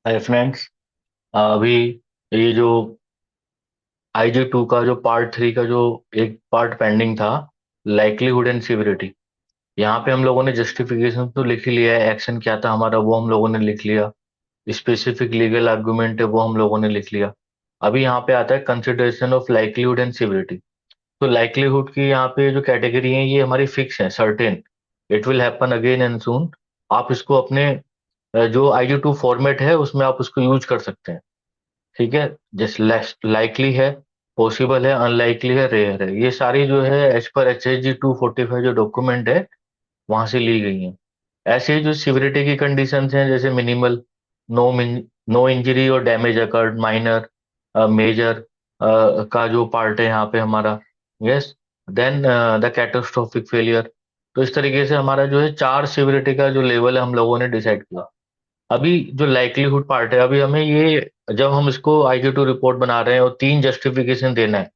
Hi friends. अभी ये जो IG 2 का जो पार्ट 3 का जो एक पार्ट पेंडिंग था, लाइक्लीहुड एंड सिविरिटी। यहाँ पे हम लोगों ने जस्टिफिकेशन तो लिख ही लिया है, एक्शन क्या था हमारा वो हम लोगों ने लिख लिया, स्पेसिफिक लीगल आर्गुमेंट है वो हम लोगों ने लिख लिया। अभी यहाँ पे आता है consideration of likelihood and severity. तो लाइक्लीहुड की यहाँ पे जो कैटेगरी है ये हमारी फिक्स है, certain, it will happen again and soon. आप इसको अपने जो IG 2 फॉर्मेट है उसमें आप उसको यूज कर सकते हैं। ठीक है। जिस लाइकली है, पॉसिबल है, अनलाइकली है, रेयर है, ये सारी जो है एज पर HHG 245 जो डॉक्यूमेंट है वहां से ली गई हैं। ऐसे ही जो सिविरिटी की कंडीशंस हैं जैसे मिनिमल, नो नो इंजरी और डैमेज अकर्ड, माइनर, मेजर का जो पार्ट है यहाँ पे हमारा, yes, then the catastrophic failure. तो इस तरीके से हमारा जो है 4 सिविरिटी का जो लेवल है हम लोगों ने डिसाइड किया। अभी जो लाइक्लीहुड पार्ट है, अभी हमें ये, जब हम इसको IG 2 रिपोर्ट बना रहे हैं और 3 जस्टिफिकेशन देना है,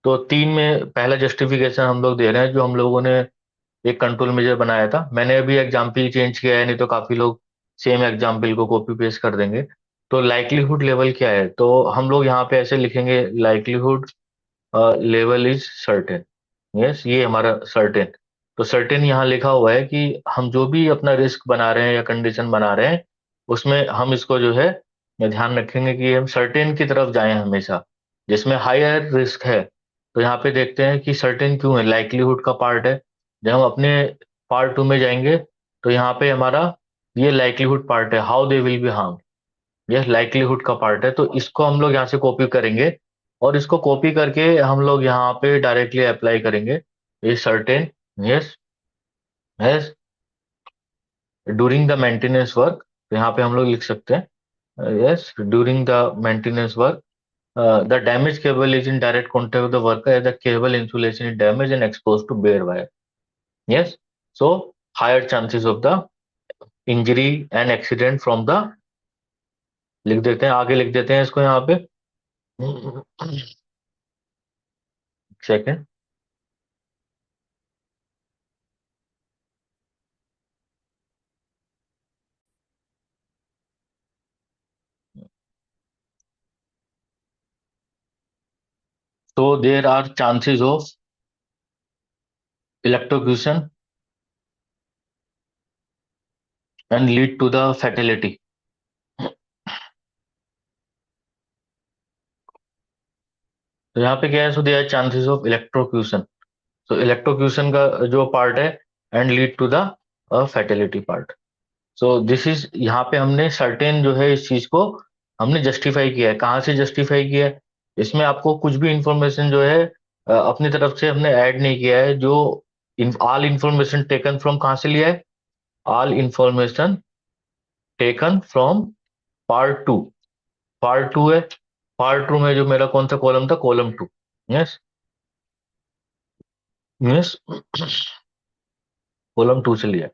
तो 3 में पहला जस्टिफिकेशन हम लोग दे रहे हैं जो हम लोगों ने एक कंट्रोल मेजर बनाया था। मैंने अभी एग्जाम्पल चेंज किया है, नहीं तो काफी लोग सेम एग्जाम्पल को कॉपी पेस्ट कर देंगे। तो लाइक्लीहुड लेवल क्या है, तो हम लोग यहाँ पे ऐसे लिखेंगे, likelihood level is certain. Yes, ये हमारा सर्टेन। तो सर्टेन यहाँ लिखा हुआ है कि हम जो भी अपना रिस्क बना रहे हैं या कंडीशन बना रहे हैं उसमें हम इसको जो है ध्यान रखेंगे कि हम सर्टेन की तरफ जाएं हमेशा, जिसमें हायर रिस्क है। तो यहाँ पे देखते हैं कि सर्टेन क्यों है, लाइक्लीहुड का पार्ट है। जब हम अपने पार्ट 2 में जाएंगे तो यहाँ पे हमारा ये लाइक्लीहुड पार्ट है, how they will be harm. यह लाइक्लीहुड का पार्ट है, तो इसको हम लोग यहाँ से कॉपी करेंगे और इसको कॉपी करके हम लोग यहाँ पे डायरेक्टली अप्लाई करेंगे। ये certain, yes, yes, during the maintenance work. तो यहाँ पे हम लोग लिख सकते हैं, yes, during the maintenance work the damage cable is in direct contact with the worker as the cable insulation is damage and expose to bare wire. Yes, so higher chances of the injury and accident from the, लिख देते हैं, आगे लिख देते हैं इसको यहाँ पे, second. So there are chances of electrocution and lead to the fatality. तो यहाँ पे क्या है, so there are chances of electrocution. So electrocution का जो पार्ट है, and lead to the fatality part. So this is, यहाँ पे हमने सर्टेन जो है इस चीज को हमने जस्टिफाई किया है। कहाँ से जस्टिफाई किया है, इसमें आपको कुछ भी इंफॉर्मेशन जो है अपनी तरफ से हमने ऐड नहीं किया है। जो ऑल इंफॉर्मेशन टेकन फ्रॉम, कहाँ से लिया है, all information taken from part 2। Part 2 है, पार्ट 2 में जो मेरा कौन सा कॉलम था, कॉलम 2। यस, यस, कॉलम 2 से लिया।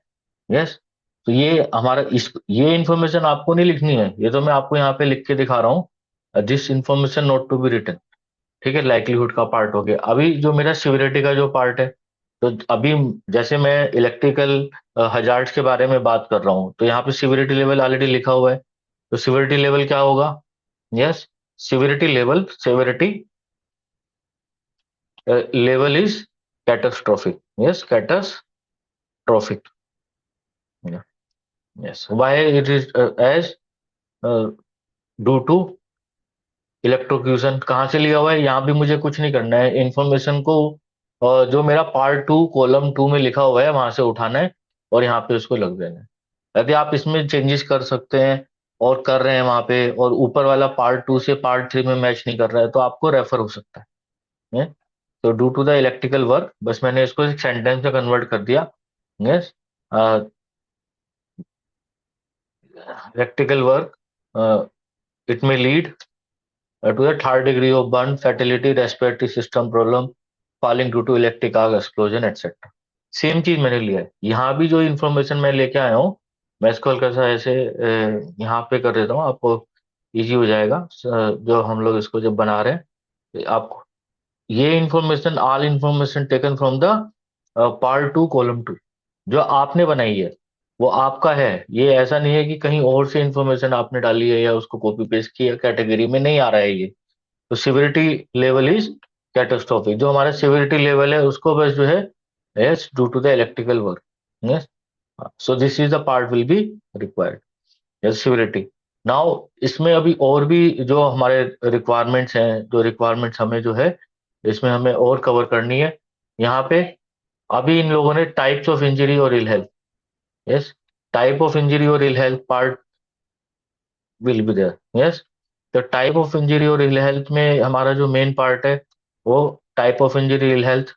यस, तो ये हमारा इस, ये इन्फॉर्मेशन आपको नहीं लिखनी है, ये तो मैं आपको यहाँ पे लिख के दिखा रहा हूँ, this information not to be written. ठीक है, लाइक्लीहुड का पार्ट हो गया। अभी जो मेरा सिविरिटी का जो पार्ट है, तो अभी जैसे मैं इलेक्ट्रिकल हजार्ड्स के बारे में बात कर रहा हूँ, तो यहाँ पे सिविरिटी लेवल ऑलरेडी लिखा हुआ है। तो सिविरिटी लेवल क्या होगा, yes, severity level, severity level is catastrophic. Yes, catastrophic. Yes, why it is as due to electrocution. कहाँ से लिया हुआ है, यहाँ भी मुझे कुछ नहीं करना है, इंफॉर्मेशन को जो मेरा पार्ट 2 कॉलम 2 में लिखा हुआ है वहां से उठाना है और यहाँ पे उसको लग देना है। यदि आप इसमें चेंजेस कर सकते हैं और कर रहे हैं वहां पे, और ऊपर वाला पार्ट 2 से पार्ट 3 में मैच नहीं कर रहा है, तो आपको रेफर हो सकता है। तो due to the electrical work, बस मैंने इसको एक सेंटेंस में कन्वर्ट कर दिया। यस, इलेक्ट्रिकल वर्क, इट में lead to the third degree of burn, fatality, respiratory system problem, falling due to electric arc explosion, etc. Same चीज मैंने लिया है, यहाँ भी जो इन्फॉर्मेशन मैं लेके आया हूँ, मैं इसको हल्का सा ऐसे यहाँ पे कर देता हूँ, आपको इजी हो जाएगा। जो हम लोग इसको जब बना रहे हैं, आपको ये information, all information taken from the part 2 column 2 जो आपने बनाई है। वो आपका है। ये ऐसा नहीं है कि कहीं और से इंफॉर्मेशन आपने डाली है या उसको कॉपी पेस्ट किया, कैटेगरी में नहीं आ रहा है ये। तो सिविरिटी लेवल इज कैटास्ट्रोफिक। जो हमारा सिविरिटी लेवल है उसको बस जो है, yes due to the electrical work, yes, so this is the part will be required, yes severity. Now इसमें अभी और भी जो हमारे रिक्वायरमेंट्स हैं, जो रिक्वायरमेंट्स हमें जो है इसमें हमें और कवर करनी है यहाँ पे। अभी इन लोगों ने टाइप्स ऑफ इंजरी और ill health, yes, type of injury और ill health part will be there, yes. तो टाइप ऑफ इंजरी और इल हेल्थ में हमारा जो मेन पार्ट है वो type of injury ill health.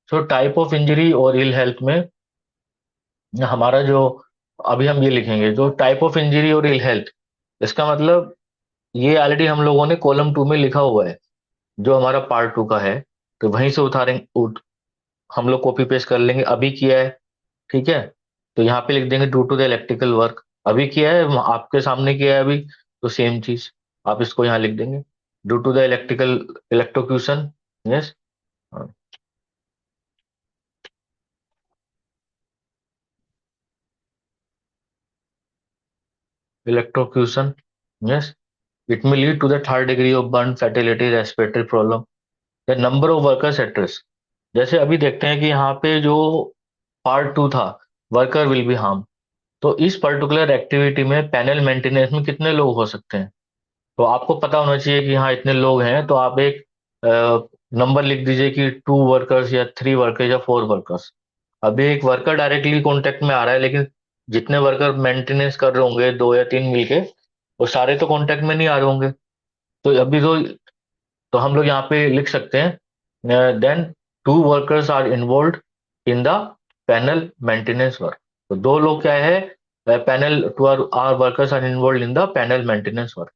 So type of injury और इल हेल्थ में हमारा जो, अभी हम ये लिखेंगे जो टाइप ऑफ इंजरी और इल हेल्थ, इसका मतलब ये ऑलरेडी हम लोगों ने कॉलम 2 में लिखा हुआ है, जो हमारा पार्ट 2 का है। तो वहीं से हम लोग कॉपी पेस्ट कर लेंगे, अभी किया है, ठीक है। तो यहाँ पे लिख देंगे due to the electrical work, अभी किया है, आपके सामने किया है अभी, तो सेम चीज आप इसको यहाँ लिख देंगे, due to the electrical electrocution, yes, electrocution, yes, it में lead to the third degree of burn, fatality, respiratory problem, the number of workers at risk. जैसे अभी देखते हैं कि यहाँ पे जो पार्ट 2 था, वर्कर विल बी हार्म, तो इस पर्टिकुलर एक्टिविटी में पैनल मेंटेनेंस में कितने लोग हो सकते हैं। तो आपको पता होना चाहिए कि हाँ इतने लोग हैं, तो आप एक नंबर लिख दीजिए कि 2 वर्कर्स या 3 वर्कर्स या 4 वर्कर्स। अभी एक वर्कर डायरेक्टली कांटेक्ट में आ रहा है, लेकिन जितने वर्कर मेंटेनेंस कर रहे होंगे 2 या 3 मिलके, वो सारे तो कांटेक्ट में नहीं आ रहे होंगे। तो अभी तो हम लोग यहाँ पे लिख सकते हैं then 2 workers are involve in the panel maintenance work. तो 2 लोग क्या है, panel 2 are workers are involve in the panel maintenance work,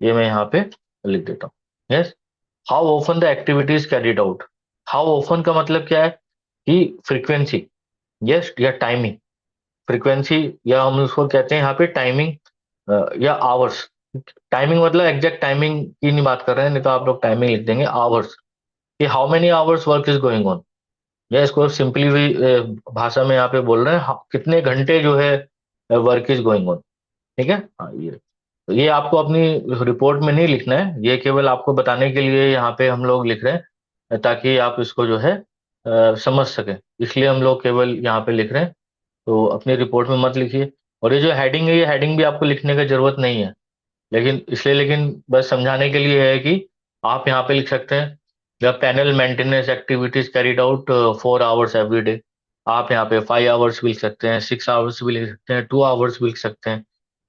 ये मैं यहाँ पे लिख देता हूँ, yes. How often the activity is carried out, how often का मतलब क्या है कि फ्रीक्वेंसी, यस, या टाइमिंग, फ्रीक्वेंसी, या हम उसको कहते हैं यहाँ पे टाइमिंग या आवर्स। टाइमिंग मतलब एग्जैक्ट टाइमिंग की नहीं बात कर रहे हैं, नहीं तो आप लोग टाइमिंग लिख देंगे, आवर्स, कि how many hours work is going on, या इसको सिंपली भी भाषा में यहाँ पे बोल रहे हैं, कितने घंटे जो है वर्क इज गोइंग ऑन, ठीक है। हाँ ये, तो ये आपको अपनी रिपोर्ट में नहीं लिखना है, ये केवल आपको बताने के लिए यहाँ पे हम लोग लिख रहे हैं, ताकि आप इसको जो है समझ सके, इसलिए हम लोग केवल यहाँ पे लिख रहे हैं। तो अपनी रिपोर्ट में मत लिखिए। और ये जो हेडिंग है, ये हेडिंग भी आपको लिखने की जरूरत नहीं है, लेकिन बस समझाने के लिए है कि आप यहाँ पे लिख सकते हैं the panel maintenance activities carried out 4 hours every day. आप यहाँ पे 5 आवर्स भी लिख सकते हैं, 6 आवर्स भी लिख सकते हैं, 2 आवर्स भी लिख सकते हैं,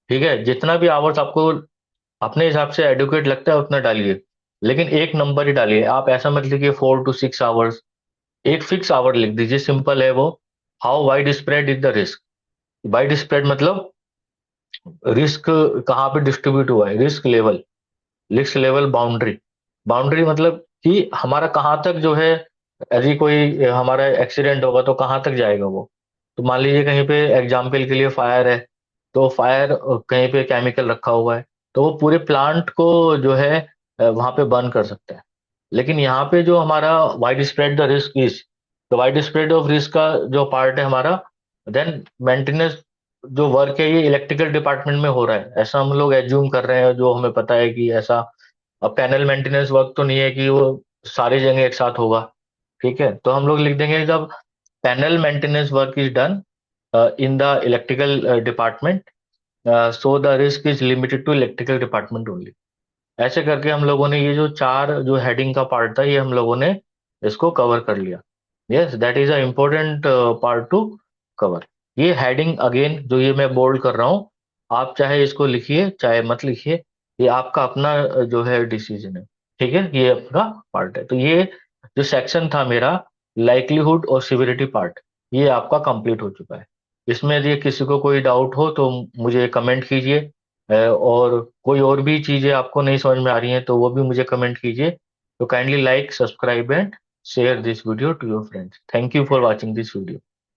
ठीक है। जितना भी आवर्स आपको अपने हिसाब से एडुकेट लगता है उतना डालिए, लेकिन एक नंबर ही डालिए। आप ऐसा मत लिखिए 4 to 6 आवर्स, एक फिक्स आवर लिख दीजिए, सिंपल है वो। How wide spread is the risk, wide spread मतलब रिस्क कहाँ पे डिस्ट्रीब्यूट हुआ है, रिस्क लेवल बाउंड्री, बाउंड्री मतलब कि हमारा कहाँ तक जो है, यदि कोई हमारा एक्सीडेंट होगा तो कहाँ तक जाएगा वो। तो मान लीजिए कहीं पे एग्जाम्पल के लिए फायर है, तो फायर कहीं पे केमिकल रखा हुआ है, तो वो पूरे प्लांट को जो है वहां पे बर्न कर सकता है। लेकिन यहाँ पे जो हमारा wide spread the risk is, तो वाइड स्प्रेड ऑफ रिस्क का जो पार्ट है हमारा, देन मेंटेनेंस जो वर्क है ये इलेक्ट्रिकल डिपार्टमेंट में हो रहा है, ऐसा हम लोग एज्यूम कर रहे हैं, जो हमें पता है कि ऐसा। अब पैनल मेंटेनेंस वर्क तो नहीं है कि वो सारी जगह एक साथ होगा, ठीक है। तो हम लोग लिख देंगे जब panel maintenance work is done in the electrical department, so the risk is limited to electrical department only. ऐसे करके हम लोगों ने ये जो 4 जो हेडिंग का पार्ट था, ये हम लोगों ने इसको कवर कर लिया। Yes, that is a important part two cover. ये हेडिंग अगेन जो ये मैं बोल्ड कर रहा हूँ, आप चाहे इसको लिखिए चाहे मत लिखिए, ये आपका अपना जो है डिसीजन है, ठीक है। ये आपका पार्ट है। तो ये जो सेक्शन था मेरा, लाइक्लीहुड और सिविरिटी पार्ट, ये आपका कंप्लीट हो चुका है। इसमें यदि किसी को कोई डाउट हो तो मुझे कमेंट कीजिए, और कोई और भी चीजें आपको नहीं समझ में आ रही हैं तो वो भी मुझे कमेंट कीजिए। तो kindly like, subscribe and share this video to your friends. Thank you for watching this video.